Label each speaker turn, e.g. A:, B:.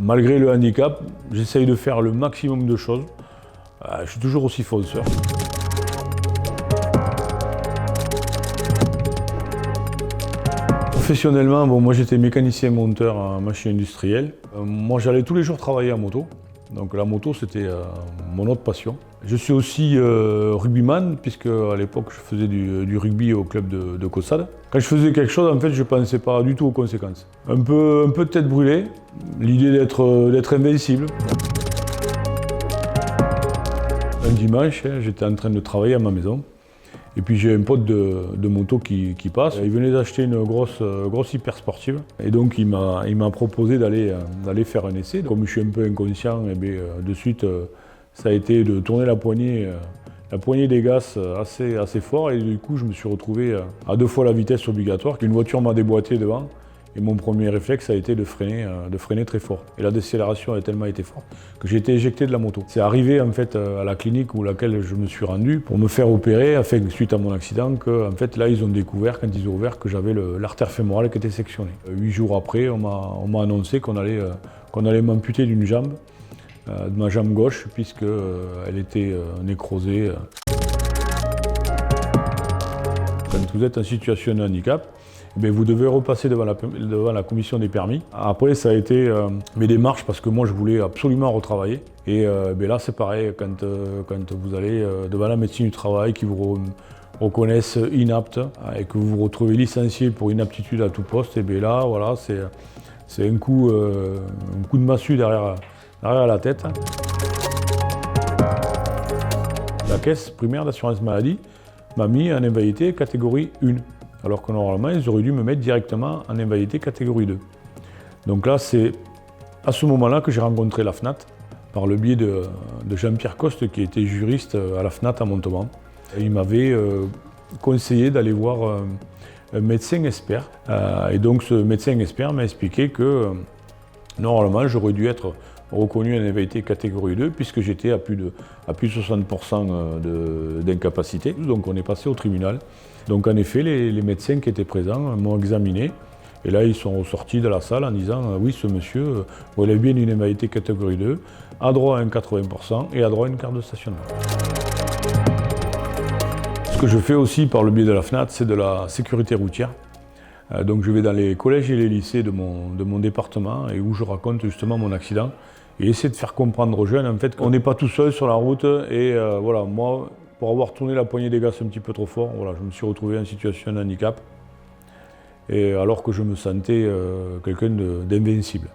A: Malgré le handicap, j'essaye de faire le maximum de choses. Je suis toujours aussi fonceur. Professionnellement, moi j'étais mécanicien monteur en machine industrielle. Moi j'allais tous les jours travailler en moto. Donc la moto c'était mon autre passion. Je suis aussi rugbyman puisque à l'époque je faisais du rugby au club de Caussade. Quand je faisais quelque chose en fait je ne pensais pas du tout aux conséquences. Un peu de tête brûlée, l'idée d'être invincible. Un dimanche, j'étais en train de travailler à ma maison. Et puis j'ai un pote de moto qui passe. Il venait d'acheter une grosse hyper sportive. Et donc il m'a proposé d'aller faire un essai. Comme je suis un peu inconscient, et bien, de suite ça a été de tourner la poignée des gaz assez fort. Et du coup je me suis retrouvé à 2 fois la vitesse obligatoire. Une voiture m'a déboîté devant. Et mon premier réflexe a été de freiner très fort. Et la décélération a tellement été forte que j'ai été éjecté de la moto. C'est arrivé en fait à la clinique où laquelle je me suis rendu pour me faire opérer, suite à mon accident, que en fait là ils ont découvert quand ils ont ouvert que j'avais l'artère fémorale qui était sectionnée. 8 jours après, on m'a annoncé qu'on allait m'amputer d'une jambe, de ma jambe gauche, puisque elle était nécrosée. Quand vous êtes en situation de handicap, vous devez repasser devant la commission des permis. Après, ça a été mes démarches parce que moi, je voulais absolument retravailler. Et là, c'est pareil, quand vous allez devant la médecine du travail, qui vous reconnaissent inapte et que vous vous retrouvez licencié pour inaptitude à tout poste, et bien là, voilà, c'est un coup de massue derrière la tête. La caisse primaire d'assurance maladie m'a mis en invalidité catégorie 1. Alors que normalement, ils auraient dû me mettre directement en invalidité catégorie 2. Donc là, c'est à ce moment-là que j'ai rencontré la FNAT, par le biais de Jean-Pierre Coste, qui était juriste à la FNAT à Montauban. Et il m'avait conseillé d'aller voir un médecin expert. Et donc ce médecin expert m'a expliqué que normalement, j'aurais dû être reconnu en invalidité catégorie 2, puisque j'étais à plus de 60% d'incapacité. Donc on est passé au tribunal. Donc en effet, les médecins qui étaient présents m'ont examiné. Et là, ils sont ressortis de la salle en disant oui, ce monsieur relève bien d'une invalidité catégorie 2, a droit à un 80% et a droit à une carte de stationnement. Ce que je fais aussi par le biais de la FNAT, c'est de la sécurité routière. Donc je vais dans les collèges et les lycées de mon département et où je raconte justement mon accident et essayer de faire comprendre aux jeunes en fait qu'on n'est pas tout seul sur la route. Et voilà, moi, pour avoir tourné la poignée des gaz un petit peu trop fort, voilà, je me suis retrouvé en situation de handicap, et alors que je me sentais quelqu'un d'invincible.